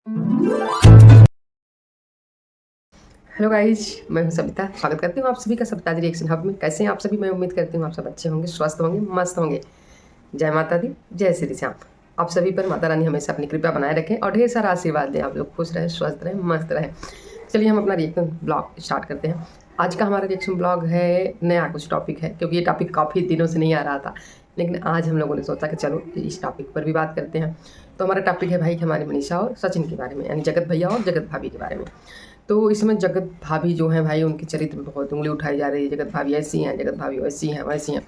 Hello guys, मैं हूं सविता। स्वागत करती हूं आप सभी का सविता रिएक्शन हब में। कैसे हैं आप सभी? मैं उम्मीद करती हूं आप सब अच्छे होंगे, स्वस्थ होंगे, मस्त होंगे। जय माता दी, जय श्री श्याम। आप सभी पर माता रानी हमेशा अपनी कृपा बनाए रखें और ढेर सारा आशीर्वाद दें। आप लोग खुश रहें, स्वस्थ रहें, मस्त रहें। चलिए हम अपना रिएक्शन ब्लॉग स्टार्ट करते हैं। आज का हमारा रिएक्शन ब्लॉग है, नया कुछ टॉपिक है, क्योंकि ये टॉपिक काफ़ी दिनों से नहीं आ रहा था। लेकिन आज हम लोगों ने सोचा कि चलो इस टॉपिक पर भी बात करते हैं। तो हमारा टॉपिक है भाई हमारी मनीषा और सचिन के बारे में, यानी जगत भैया और जगत भाभी के बारे में। तो इसमें जगत भाभी जो है भाई, उनकी चरित्र में बहुत उंगली उठाई जा रही है। जगत भाभी ऐसी हैं, जगत भाभी वैसी हैं, वैसी हैं।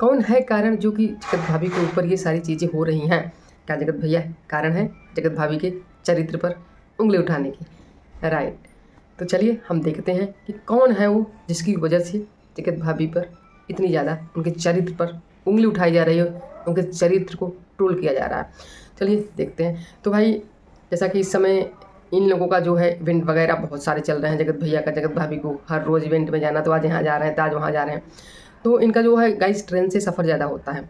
कौन है कारण जो कि जगत भाभी के ऊपर ये सारी चीज़ें हो रही हैं? क्या जगत भैया कारण है जगत भाभी के चरित्र पर उंगली उठाने की? राइट। तो चलिए हम देखते हैं कि कौन है वो जिसकी वजह से जगत भाभी पर इतनी ज़्यादा उनके चरित्र पर उंगली उठाई जा रही है, उनके चरित्र को ट्रोल किया जा रहा है। चलिए देखते हैं। तो भाई जैसा कि इस समय इन लोगों का जो है इवेंट वगैरह बहुत सारे चल रहे हैं। जगत भैया का, जगत भाभी को हर रोज़ इवेंट में जाना, तो आज यहाँ जा रहे हैं, तो आज वहाँ जा रहे हैं। तो इनका जो है गाइस ट्रेन से सफ़र ज़्यादा होता है।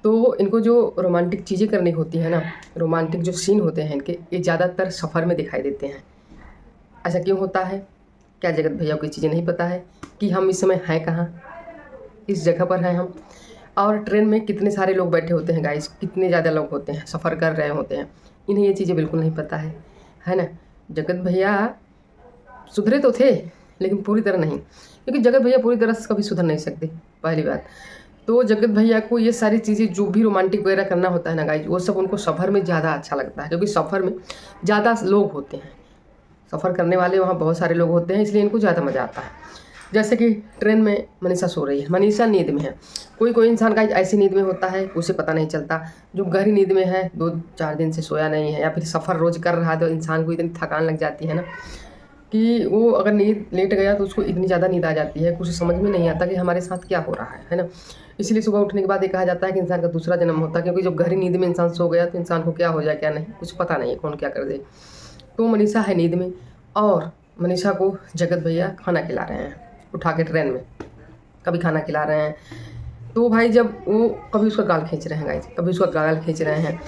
तो इनको जो रोमांटिक चीज़ें करनी होती है ना, रोमांटिक जो सीन होते हैं इनके, ये ज़्यादातर सफ़र में दिखाई देते हैं। ऐसा क्यों होता है? क्या जगत भैया को ये चीज़ें नहीं पता है कि हम इस समय हैं कहाँ, इस जगह पर हैं हम? और ट्रेन में कितने सारे लोग बैठे होते हैं गाइस, कितने ज़्यादा लोग होते हैं, सफ़र कर रहे होते हैं। इन्हें ये चीज़ें बिल्कुल नहीं पता है ना। जगत भैया सुधरे तो थे, लेकिन पूरी तरह नहीं, क्योंकि जगत भैया पूरी तरह से कभी सुधर नहीं सकते, पहली बात। तो जगत भैया को ये सारी चीज़ें जो भी रोमांटिक वगैरह करना होता है ना गाइस, वो सब उनको सफ़र में ज़्यादा अच्छा लगता है, क्योंकि सफ़र में ज़्यादा लोग होते हैं। सफ़र करने वाले वहाँ बहुत सारे लोग होते हैं, इसलिए इनको ज़्यादा मज़ा आता है। जैसे कि ट्रेन में मनीषा सो रही है, मनीषा नींद में है। कोई कोई इंसान का ऐसी नींद में होता है उसे पता नहीं चलता। जो गहरी नींद में है, 2-4 दिन से सोया नहीं है, या फिर सफ़र रोज़ कर रहा है, तो इंसान को इतनी थकान लग जाती है ना कि वो अगर नींद लेट गया तो उसको इतनी ज़्यादा नींद आ जाती है, कुछ समझ में नहीं आता कि हमारे साथ क्या हो रहा है ना। इसलिए सुबह उठने के बाद ये कहा जाता है कि इंसान का दूसरा जन्म होता है, क्योंकि जब गहरी नींद में इंसान सो गया तो इंसान को क्या हो जाए क्या नहीं, कुछ पता नहीं है कौन क्या कर दे। तो मनीषा है नींद में, और मनीषा को जगत भैया खाना खिला रहे हैं उठा के ट्रेन में, कभी खाना खिला रहे हैं। तो भाई जब वो कभी उसका गाल खींच रहे हैं गाइस, कभी उसका गाल खींच रहे हैं,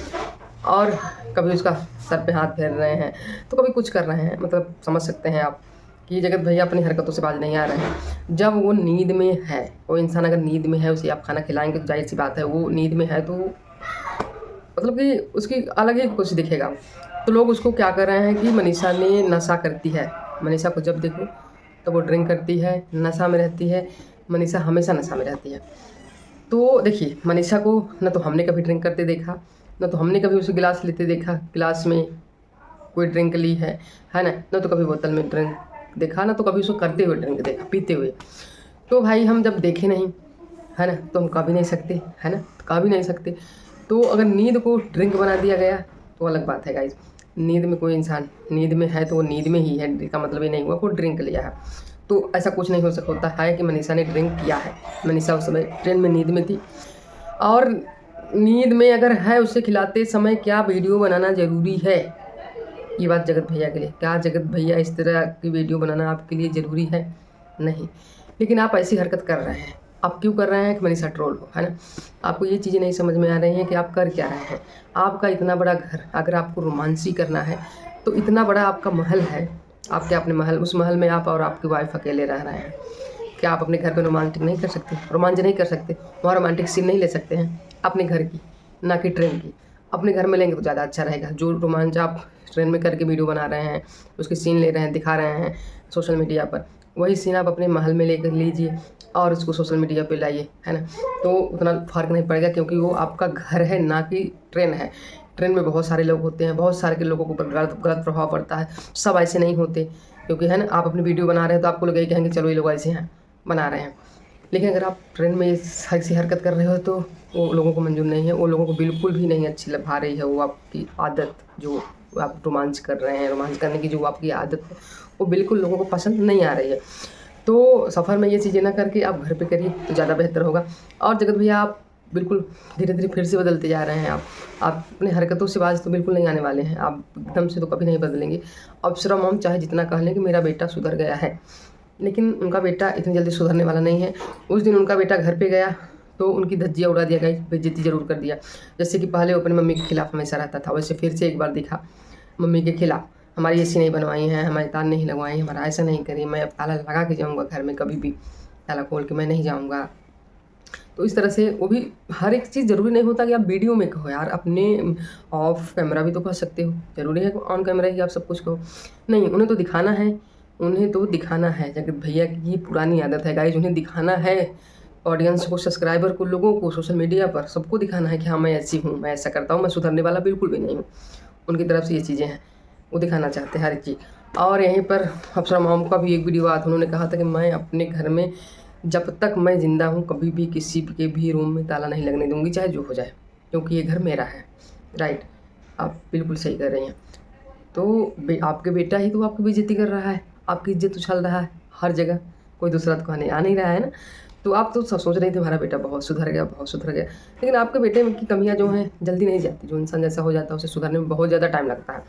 और कभी उसका सर पे हाथ फेर रहे हैं, तो कभी कुछ कर रहे हैं। मतलब समझ सकते हैं आप कि जगत भैया अपनी हरकतों से बाज नहीं आ रहे हैं। जब वो नींद में है, वो इंसान अगर नींद में है, उसे आप खाना खिलाएंगे तो जाहिर सी बात है वो नींद में है, तो मतलब कि उसकी अलग ही कुछ दिखेगा। तो लोग उसको क्या कर रहे हैं कि मनीषा ने नशा करती है। मनीषा को जब देखो तो वो ड्रिंक करती है, नशा में रहती है। मनीषा हमेशा नशा में रहती है। तो देखिए, मनीषा को न तो हमने कभी ड्रिंक करते देखा, न तो हमने कभी उसे गिलास लेते देखा, गिलास में कोई ड्रिंक ली है ना। न तो कभी बोतल में ड्रिंक देखा, ना तो कभी उसको करते हुए ड्रिंक देखा, पीते हुए। तो भाई हम जब देखे नहीं, है ना, तो हम कह भी नहीं सकते, है ना, कह भी नहीं सकते। तो अगर नींद को ड्रिंक बना दिया गया तो अलग बात है गाइज। नींद में कोई इंसान नींद में है तो वो नींद में ही है, इसका मतलब ये नहीं हुआ कोई ड्रिंक लिया है। तो ऐसा कुछ नहीं हो सकता होता है कि मनीषा ने ड्रिंक किया है। मनीषा उस समय ट्रेन में नींद में थी, और नींद में अगर है उसे खिलाते समय क्या वीडियो बनाना ज़रूरी है? ये बात जगत भैया के लिए, क्या जगत भैया इस तरह की वीडियो बनाना आपके लिए ज़रूरी है? नहीं। लेकिन आप ऐसी हरकत कर रहे हैं। आप क्यों कर रहे हैं कि मनीषा ट्रोल हो, है ना। आपको ये चीज़ें नहीं समझ में आ रही हैं कि आप कर क्या रहे हैं। आपका इतना बड़ा घर, अगर आपको रोमांसी करना है तो इतना बड़ा आपका महल है, आप क्या अपने महल, उस महल में आप और आपकी वाइफ अकेले रह रहे हैं। क्या आप अपने घर पे रोमांटिक नहीं कर सकते, रोमांच नहीं कर सकते, वहाँ रोमांटिक सीन नहीं ले सकते हैं अपने घर की, ना कि ट्रेन की? अपने घर में लेंगे तो ज़्यादा अच्छा रहेगा। जो रोमांच आप ट्रेन में करके वीडियो बना रहे हैं, उसके सीन ले रहे हैं, दिखा रहे हैं सोशल मीडिया पर, वही सीन आप अपने महल में लेकर लीजिए और उसको सोशल मीडिया पे लाइए, है ना। तो उतना फ़र्क नहीं पड़ेगा, क्योंकि वो आपका घर है, ना कि ट्रेन है। ट्रेन में बहुत सारे लोग होते हैं, बहुत सारे के लोगों के ऊपर गलत गलत प्रभाव पड़ता है। सब ऐसे नहीं होते, क्योंकि है ना, आप अपनी वीडियो बना रहे हैं तो आपको लोग यही कहेंगे चलो ये लोग ऐसे हैं, बना रहे हैं। लेकिन अगर आप ट्रेन में ऐसी हरकत कर रहे हो तो वो लोगों को मंजूर नहीं है, वो लोगों को बिल्कुल भी नहीं अच्छी भा रही है। वो आपकी आदत, जो आप रोमांच कर रहे हैं, रोमांच करने की जो आपकी आदत है, वो बिल्कुल लोगों को पसंद नहीं आ रही है। तो सफ़र में ये चीज़ें ना करके आप घर पे करिए तो ज़्यादा बेहतर होगा। और जगत भैया आप बिल्कुल धीरे धीरे फिर से बदलते जा रहे हैं। आप अपने हरकतों से बाज तो बिल्कुल नहीं आने वाले हैं, आप एकदम से तो कभी नहीं बदलेंगे। अप्सरा मॉम चाहे जितना कह लें कि मेरा बेटा सुधर गया है, लेकिन उनका बेटा इतनी जल्दी सुधरने वाला नहीं है। उस दिन उनका बेटा घर पे गया तो उनकी धज्जियाँ उड़ा दिया गया, बेइज्जती ज़रूर कर दिया। जैसे कि पहले वो अपनी मम्मी के खिलाफ़ हमेशा रहता था, वैसे फिर से एक बार दिखा मम्मी के खिलाफ, हमारी एसी नहीं बनवाई है, हमारे तार नहीं लगवाई, हमारा ऐसा नहीं करी, मैं अब ताला लगा के जाऊँगा घर में, कभी भी ताला खोल के मैं नहीं जाऊँगा। तो इस तरह से वो भी हर एक चीज़ ज़रूरी नहीं होता कि आप वीडियो में कहो यार, अपने ऑफ कैमरा भी तो कह सकते हो, ज़रूरी है ऑन कैमरा ही आप सब कुछ कहो? नहीं, उन्हें तो दिखाना है, उन्हें तो दिखाना है। जगत भैया की पुरानी आदत है गाइज, उन्हें दिखाना है ऑडियंस को, सब्सक्राइबर को, लोगों को, सोशल मीडिया पर सबको दिखाना है कि हाँ मैं ऐसी हूँ, मैं ऐसा करता हूँ, मैं सुधरने वाला बिल्कुल भी नहीं हूँ। उनकी तरफ से ये चीज़ें हैं, वो दिखाना चाहते हैं हर एक चीज़। और यहीं पर अप्सरा मॉम का भी एक वीडियो आया था, उन्होंने कहा था कि मैं अपने घर में जब तक मैं ज़िंदा हूँ कभी भी किसी के भी रूम में ताला नहीं लगने दूँगी, चाहे जो हो जाए, क्योंकि ये घर मेरा है। राइट, आप बिल्कुल सही कर रही हैं। तो आपके बेटा ही तो आपकी बेइज्जती कर रहा है, आपकी इज्जत उछाल रहा है हर जगह, कोई दूसरा तो कहने आ नहीं रहा है ना। तो आप तो सब सोच रहे थे हमारा बेटा बहुत सुधर गया, बहुत सुधर गया, लेकिन आपके बेटे में की कमियाँ जो हैं जल्दी नहीं जाती। जो इंसान जैसा हो जाता है उसे सुधरने में बहुत ज़्यादा टाइम लगता है।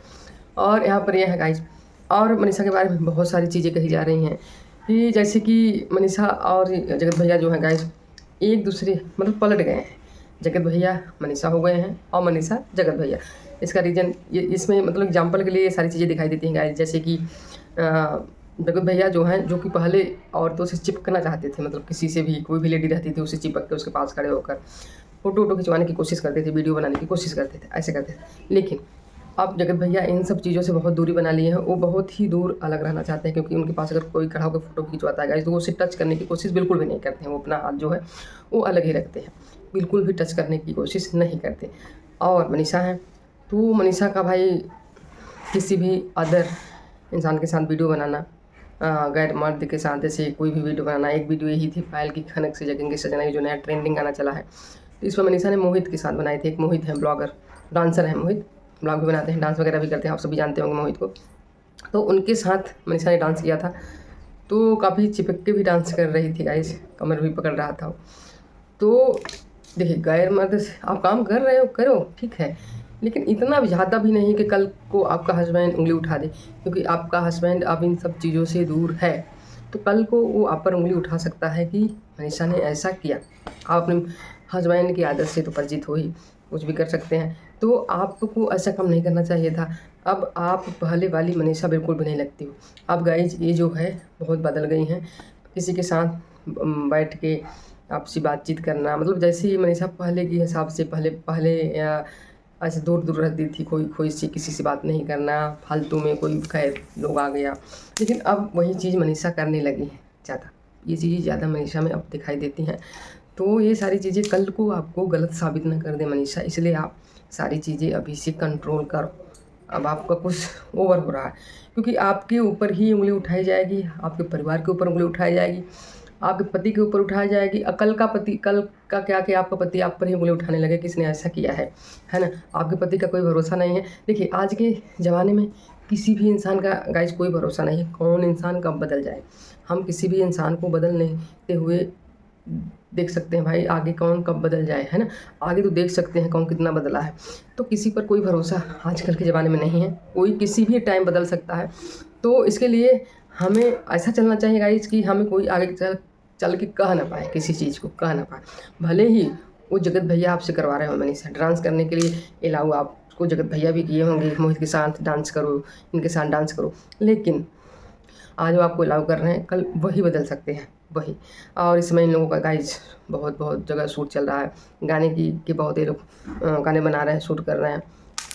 और यहाँ पर यह है गाइज, और मनीषा के बारे में बहुत सारी चीज़ें कही जा रही हैं कि जैसे कि मनीषा और जगत भैया जो हैं गाइज एक दूसरे मतलब पलट गए हैं। जगत भैया मनीषा हो गए हैं और मनीषा जगत भैया। इसका रीज़न ये इसमें मतलब एग्जांपल के लिए ये सारी चीज़ें दिखाई देती हैं गाइज। जैसे कि जगत भैया जो हैं, जो कि पहले औरतों से चिपकना चाहते थे, मतलब किसी से भी, कोई भी लेडी रहती थी उसे चिपक के उसके पास खड़े होकर फ़ोटो वोटो खिंचवाने की कोशिश करते थे, वीडियो बनाने की कोशिश करते थे, ऐसे करते थे। लेकिन अब जगत भैया इन सब चीज़ों से बहुत दूरी बना लिए हैं, वो बहुत ही दूर अलग रहना चाहते हैं, क्योंकि उनके पास अगर कोई खड़ा होकर फ़ोटो खिंचवाता है गाइस तो वो उसे टच करने की कोशिश बिल्कुल भी नहीं करते हैं। वो अपना हाथ जो है वो अलग ही रखते हैं, बिल्कुल भी टच करने की कोशिश नहीं करते। और मनीषा हैं, तो मनीषा का भाई किसी भी अदर इंसान के साथ वीडियो बनाना, गैर मर्द के साथ जैसे कोई भी वीडियो बनाना, एक वीडियो यही थी पायल की खनक से जगेंगे सजना, जो नया ट्रेंडिंग गाना चला है, तो इस पर मनीषा ने मोहित के साथ बनाई थी। एक मोहित है ब्लॉगर, डांसर है मोहित, ब्लॉग भी बनाते हैं, डांस वगैरह भी करते हैं, आप सभी जानते होंगे मोहित को। तो उनके साथ मनीषा ने डांस किया था, तो काफ़ी चिपक के भी डांस कर रही थी गाइस, कमर भी पकड़ रहा था। तो देखिए, गैर मर्द से आप काम कर रहे हो करो, ठीक है, लेकिन इतना भी ज़्यादा भी नहीं कि कल को आपका हस्बैंड उंगली उठा दे, क्योंकि आपका हस्बैंड अब इन सब चीज़ों से दूर है, तो कल को वो आप पर उंगली उठा सकता है कि मनीषा ने ऐसा किया। आप अपने हस्बैंड की आदत से तो परिचित हो ही, कुछ भी कर सकते हैं, तो आपको ऐसा काम नहीं करना चाहिए था। अब आप पहले वाली मनीषा बिल्कुल भी नहीं लगती हो। अब गाइज ये जो है बहुत बदल गई हैं, किसी के साथ बैठ के आपसी बातचीत करना, मतलब जैसे ही मनीषा पहले के हिसाब से पहले ऐसे दूर दूर रहती थी, कोई से किसी से बात नहीं करना, फालतू में कोई खैर लोग आ गया, लेकिन अब वही चीज़ मनीषा करने लगी है ज़्यादा। ये चीज़ें ज़्यादा मनीषा में अब दिखाई देती हैं। तो ये सारी चीज़ें कल को आपको गलत साबित न कर दे मनीषा, इसलिए आप सारी चीज़ें अभी से कंट्रोल करो। अब आपका कुछ ओवर हो रहा है, क्योंकि आपके ऊपर ही उंगली उठाई जाएगी, आपके परिवार के ऊपर उंगली उठाई जाएगी, आपके पति के ऊपर उठाई जाएगी। कल का क्या कि आपका पति आप पर ही उंगली उठाने लगे, किसने ऐसा किया है ना। आपके पति का कोई भरोसा नहीं है। देखिए, आज के ज़माने में किसी भी इंसान का गाइस कोई भरोसा नहीं है, कौन इंसान कब बदल जाए। हम किसी भी इंसान को बदलते हुए देख सकते हैं भाई, आगे कौन कब बदल जाए, है ना। आगे तो देख सकते हैं कौन कितना बदला है। तो किसी पर कोई भरोसा आजकल के ज़माने में नहीं है, कोई किसी भी टाइम बदल सकता है। तो इसके लिए हमें ऐसा चलना चाहिए गाइस कि हमें कोई आगे चल के कह ना पाए, किसी चीज़ को कह ना पाए। भले ही वो जगत भैया आपसे करवा रहे हो मनीषा डांस करने के लिए अलाउ, आपको जगत भैया भी किए होंगे मोहित के साथ डांस करो, इनके साथ डांस करो, लेकिन आज वो आपको अलाउ कर रहे हैं, कल वही बदल सकते हैं, वही। और इस समय इन लोगों का गाइज बहुत जगह शूट चल रहा है, गाने के बहुत ही लोग गाने बना रहे हैं, शूट कर रहे हैं,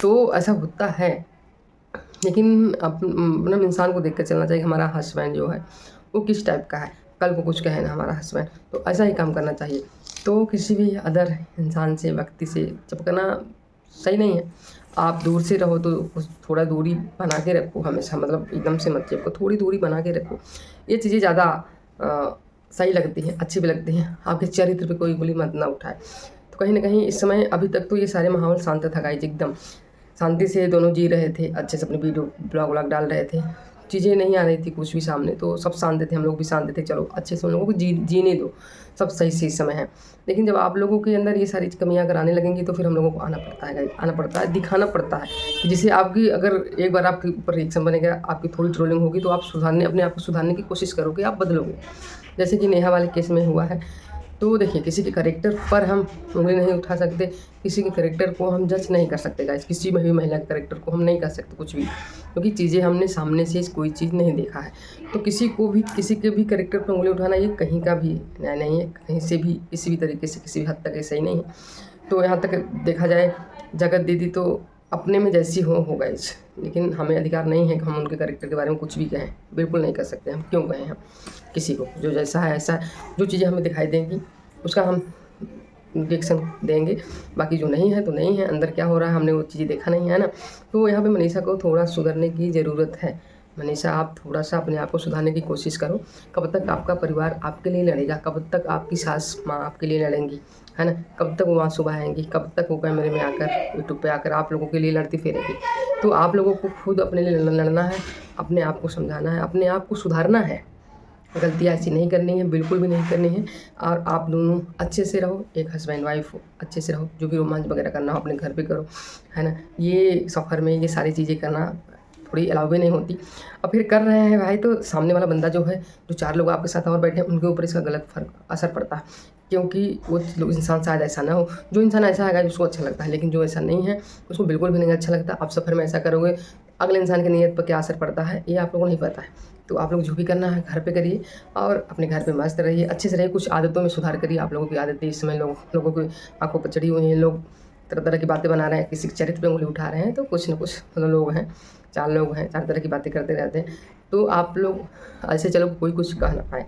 तो ऐसा होता है। लेकिन अपना इंसान को देख कर चलना चाहिए, हमारा हस्बैंड जो है वो किस टाइप का है, कल को कुछ कहे ना हमारा हस्बैंड, तो ऐसा ही काम करना चाहिए। तो किसी भी अदर इंसान से, व्यक्ति से चिपकना सही नहीं है। आप दूर से रहो तो थोड़ा दूरी बना के रखो हमेशा, मतलब एकदम से मत चिपको, थोड़ी दूरी बना के रखो। ये चीज़ें ज़्यादा सही लगती हैं, अच्छी भी लगती हैं। आपके चरित्र पे कोई उंगली मत ना उठाए। तो कहीं ना कहीं इस समय अभी तक तो ये सारे माहौल शांत था गाइज, एकदम शांति से दोनों जी रहे थे, अच्छे से अपनी वीडियो ब्लॉग व्लॉग डाल रहे थे, चीज़ें नहीं आ रही थी कुछ भी सामने, तो सब शांत थे, हम लोग भी शांत थे, चलो अच्छे से उन लोगों को जीने दो, सब सही सही समय है। लेकिन जब आप लोगों के अंदर ये सारी कमियां अगर आने लगेंगी तो फिर हम लोगों को आना पड़ता है, दिखाना पड़ता है कि जिसे आपकी अगर एक बार आपके ऊपर रिएक्शन बनेगा, आपकी थोड़ी ट्रोलिंग होगी, तो आप अपने आप को सुधारने की कोशिश करोगे, आप बदलोगे। जैसे कि नेहा वाले केस में हुआ है, तो देखिए, किसी के कैरेक्टर पर हम उंगली नहीं उठा सकते, किसी के कैरेक्टर को हम जज नहीं कर सकते गाइस, किसी में भी महिला के कैरेक्टर को हम नहीं कर सकते कुछ भी, क्योंकि चीज़ें हमने सामने से कोई चीज़ नहीं देखा है। तो किसी को भी किसी के भी कैरेक्टर पर उंगली उठाना ये कहीं का भी न्याय नहीं है, कहीं से भी किसी भी तरीके से किसी भी हद तक ये सही नहीं है। तो यहाँ तक देखा जाए, जगत दीदी तो अपने में जैसी हो गाइस, लेकिन हमें अधिकार नहीं है कि हम उनके कैरेक्टर के बारे में कुछ भी कहें, बिल्कुल नहीं कर सकते। हम क्यों कहें, हम किसी को जो जैसा है ऐसा है, जो चीज़ें हमें दिखाई देंगी उसका हम रिएक्शन देंगे, बाकी जो नहीं है तो नहीं है, अंदर क्या हो रहा है हमने वो चीज़ें देखा नहीं है ना। तो यहाँ पे मनीषा को थोड़ा सुधरने की ज़रूरत है। मनीषा, आप थोड़ा सा अपने आप को सुधारने की कोशिश करो। कब तक आपका परिवार आपके लिए लड़ेगा, कब तक आपकी सास माँ आपके लिए लड़ेंगी, है ना, कब तक वो आंसू बहाएंगी, कब तक वो कैमरे में आकर यूट्यूब पे आकर आप लोगों के लिए लड़ती फिरेगी। तो आप लोगों को खुद अपने लिए लड़ना है, अपने आप को समझाना है, अपने आप को सुधारना है। गलतियाँ ऐसी नहीं करनी है, बिल्कुल भी नहीं करनी है। और आप दोनों अच्छे से रहो, एक हस्बैंड वाइफ हो, अच्छे से रहो। जो भी रोमांच वगैरह करना हो अपने घर पे करो, है ना। ये सफ़र में ये सारी चीज़ें करना थोड़ी अलाउ भी नहीं होती। और फिर कर रहे हैं भाई, तो सामने वाला बंदा जो है, जो 4 लोग आपके साथ और बैठे हैं, उनके ऊपर इसका गलत असर पड़ता है, क्योंकि वो लोग इंसान शायद ऐसा ना हो। जो इंसान ऐसा है उसको अच्छा लगता है, लेकिन जो ऐसा नहीं है उसको बिल्कुल भी नहीं अच्छा लगता। आप सफ़र में ऐसा करोगे, अगले इंसान की नीयत पर क्या असर पड़ता है ये आप लोगों को नहीं पता है। तो आप लोग जो भी करना है घर पे करिए, और अपने घर पे मस्त रहिए, अच्छे से रहिए। कुछ आदतों में सुधार करिए। आप लोगों की आदतें इस समय लोगों की आंखों पर चढ़ी हुई हैं। लोग तरह तरह की बातें बना रहे हैं, किसी के चरित्र पे उंगली उठा रहे हैं। तो कुछ न कुछ मतलब लोग हैं, 4 लोग हैं, 4 तरह की बातें करते रहते हैं। तो आप लोग ऐसे चलो, कोई कुछ कह ना पाए,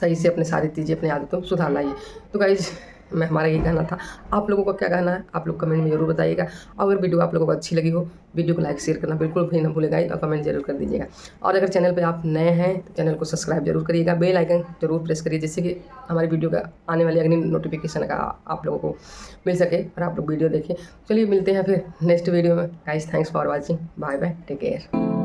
सही से अपने सारी चीज़ें अपनी आदतों में सुधार लाइए। तो गाइज़, मैं हमारा यही कहना था। आप लोगों का क्या कहना है आप लोग कमेंट में ज़रूर बताइएगा। अगर वीडियो आप लोगों को अच्छी लगी हो, वीडियो को लाइक शेयर करना बिल्कुल भी ना भूलें गाइस, और कमेंट जरूर कर दीजिएगा। और अगर चैनल पे आप नए हैं तो चैनल को सब्सक्राइब जरूर करिएगा, बेल आइकन जरूर प्रेस करिए, जिससे कि हमारी वीडियो का आने वाली अगली नोटिफिकेशन का आप लोगों को मिल सके और आप लोग वीडियो देखें। चलिए मिलते हैं फिर नेक्स्ट वीडियो में guys. Thanks for watching, bye bye, take care.